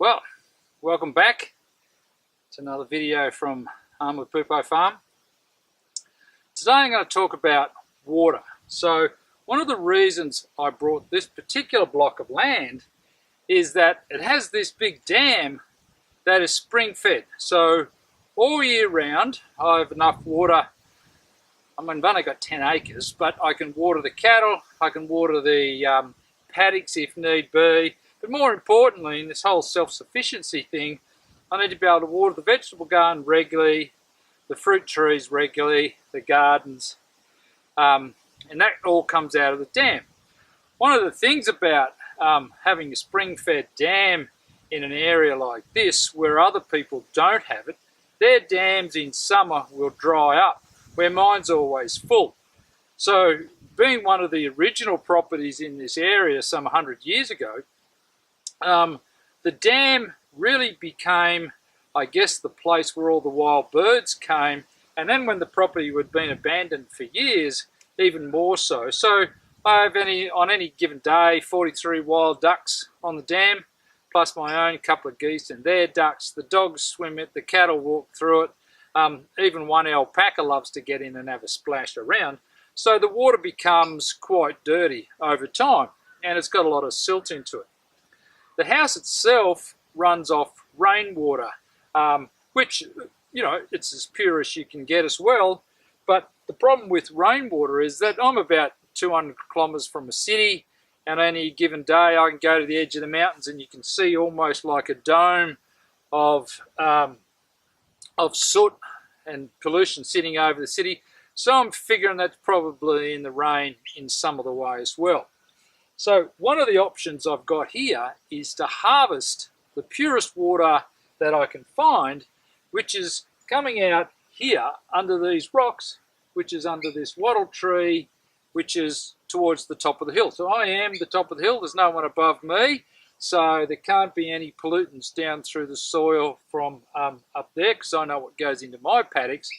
Well, welcome back to another video from Amaphupho farm. Today I'm going to talk about water. So one of the reasons I brought this particular block of land is that it has this big dam that is spring fed. So all year round I have enough water. I mean, I've only got 10 acres, but I can water the cattle, I can water the paddocks if need be. But more importantly, in this whole self-sufficiency thing, I need to be able to water the vegetable garden regularly, the fruit trees regularly, the gardens, and that all comes out of the dam. One of the things about having a spring-fed dam in an area like this, where other people don't have it, their dams in summer will dry up, where mine's always full. So, being one of the original properties in this area some 100 years ago, the dam really became, I guess, the place where all the wild birds came, and then when the property had been abandoned for years, even more so. So I have on any given day 43 wild ducks on the dam, plus my own couple of geese and their ducks. The dogs swim it, the cattle walk through it, even one alpaca loves to get in and have a splash around. So the water becomes quite dirty over time, and it's got a lot of silt into it. The house itself runs off rainwater, which, you know, it's as pure as you can get as well. But the problem with rainwater is that I'm about 200 kilometres from a city, and on any given day I can go to the edge of the mountains and you can see almost like a dome of soot and pollution sitting over the city. So I'm figuring that's probably in the rain in some of the way as well. So one of the options I've got here is to harvest the purest water that I can find, which is coming out here under these rocks, which is under this wattle tree, which is towards the top of the hill. So I am the top of the hill, there's no one above me, so there can't be any pollutants down through the soil from up there, because I know what goes into my paddocks.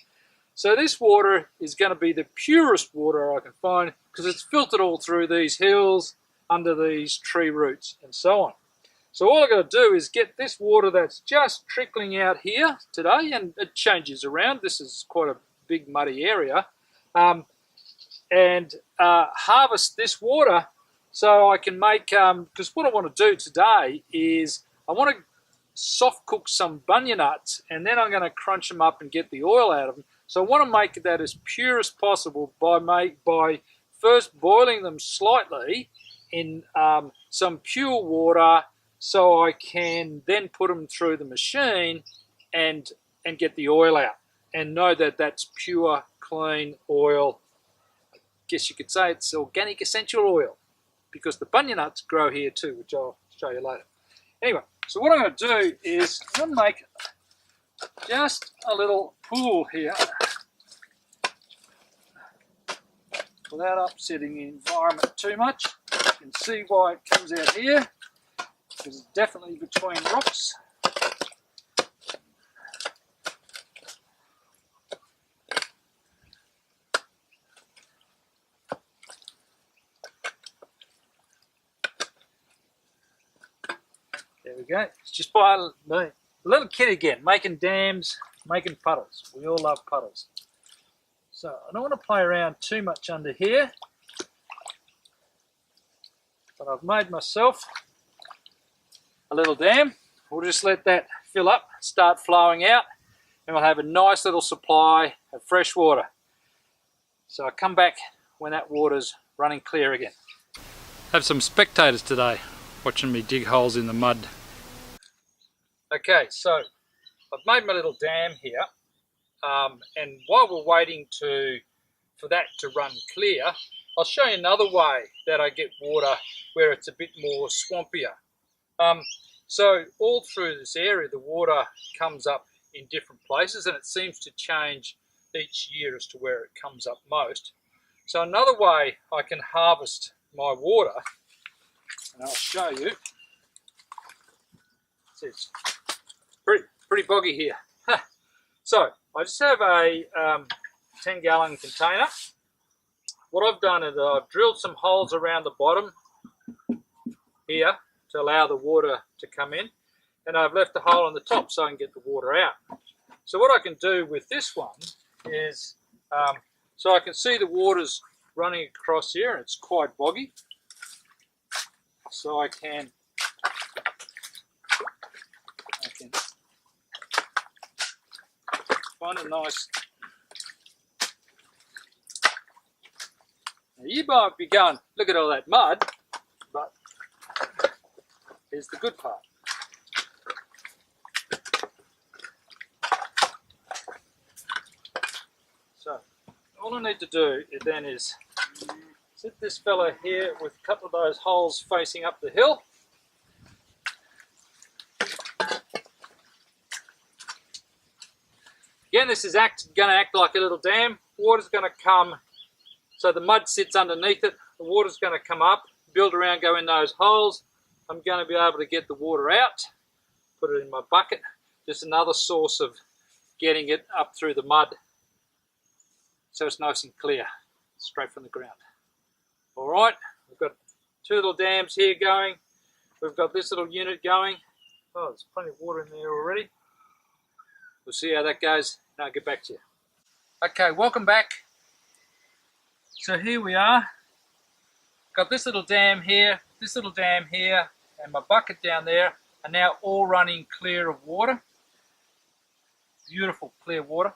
So this water is going to be the purest water I can find, because it's filtered all through these hills, under these tree roots and so on. So all I've got to do is get this water that's just trickling out here today, and it changes around. This is quite a big muddy area, and harvest this water so I can make, because what I want to do today is I want to soft cook some bunya nuts, and then I'm going to crunch them up and get the oil out of them. So I want to make that as pure as possible by first boiling them slightly in some pure water, so I can then put them through the machine and get the oil out and know that that's pure, clean oil. I guess you could say it's organic essential oil, because the bunya nuts grow here too, which I'll show you later. Anyway, so what I'm going to do is I'm going to make just a little pool here without upsetting the environment too much. You can see why it comes out here, because it's definitely between rocks. There we go. It's just by a little kid again, making dams, making puddles. We all love puddles. So I don't want to play around too much under here, but I've made myself a little dam. We'll just let that fill up, start flowing out, and we'll have a nice little supply of fresh water. So I'll come back when that water's running clear again. Have some spectators today watching me dig holes in the mud. Okay, so I've made my little dam here, and while we're waiting for that to run clear, I'll show you another way that I get water where it's a bit more swampier. So all through this area the water comes up in different places, and it seems to change each year as to where it comes up most. So another way I can harvest my water, and I'll show you, it's pretty boggy here. So I just have a 10-gallon container. What I've done is I've drilled some holes around the bottom here to allow the water to come in. and I've left a hole on the top so I can get the water out. So what I can do with this one is, so I can see the water's running across here, and it's quite boggy. So I can find a nice. Now you might be going, look at all that mud, but here's the good part. So all I need to do then is sit this fella here with a couple of those holes facing up the hill. Again, this is going to act like a little dam. Water's going to come, so the mud sits underneath it. The water's going to come up, build around, go in those holes. I'm going to be able to get the water out, put it in my bucket. Just another source of getting it up through the mud so it's nice and clear, straight from the ground. All right, we've got two little dams here going. We've got this little unit going. Oh, there's plenty of water in there already. We'll see how that goes, and I'll get back to you. Okay, welcome back. So here we are. Got this little dam here, and my bucket down there are now all running clear of water. Beautiful clear water.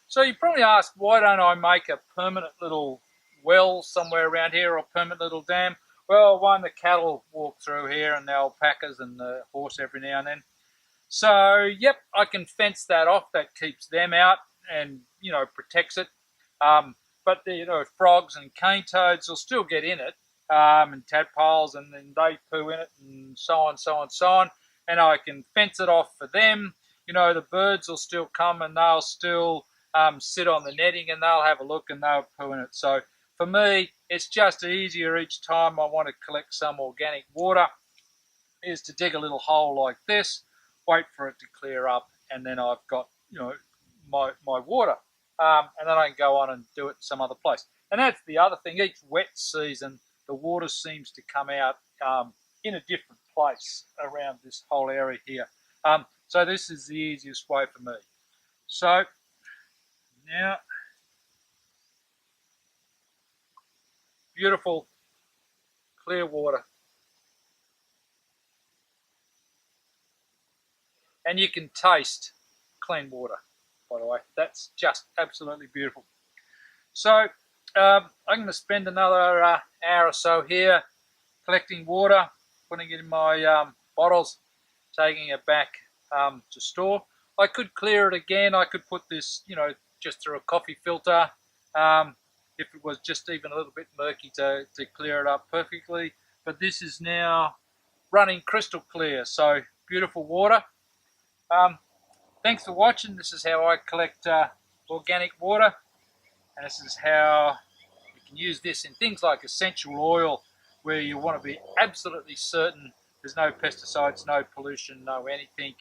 So you probably ask, why don't I make a permanent little well somewhere around here, or a permanent little dam? Well, one, the cattle walk through here, and the alpacas and the horse every now and then. So, yep, I can fence that off. That keeps them out and, you know, protects it. But, you know, frogs and cane toads will still get in it, and tadpoles, and then they poo in it, and so on, so on, so on. And I can fence it off for them. You know, the birds will still come, and they'll still sit on the netting, and they'll have a look, and they'll poo in it. So for me, it's just easier each time I want to collect some organic water is to dig a little hole like this, wait for it to clear up, and then I've got, you know, my water. And then I can go on and do it some other place. And that's the other thing. Each wet season, the water seems to come out in a different place around this whole area here. So this is the easiest way for me. So now, beautiful clear water. And you can taste clean water, by the way. That's just absolutely beautiful. So I'm going to spend another hour or so here collecting water, putting it in my bottles, taking it back to store. I could clear it again. I could put this, you know, just through a coffee filter if it was just even a little bit murky to clear it up perfectly. But this is now running crystal clear, so beautiful water. Thanks for watching. This is how I collect organic water, and this is how you can use this in things like essential oil, where you want to be absolutely certain there's no pesticides, no pollution, no anything.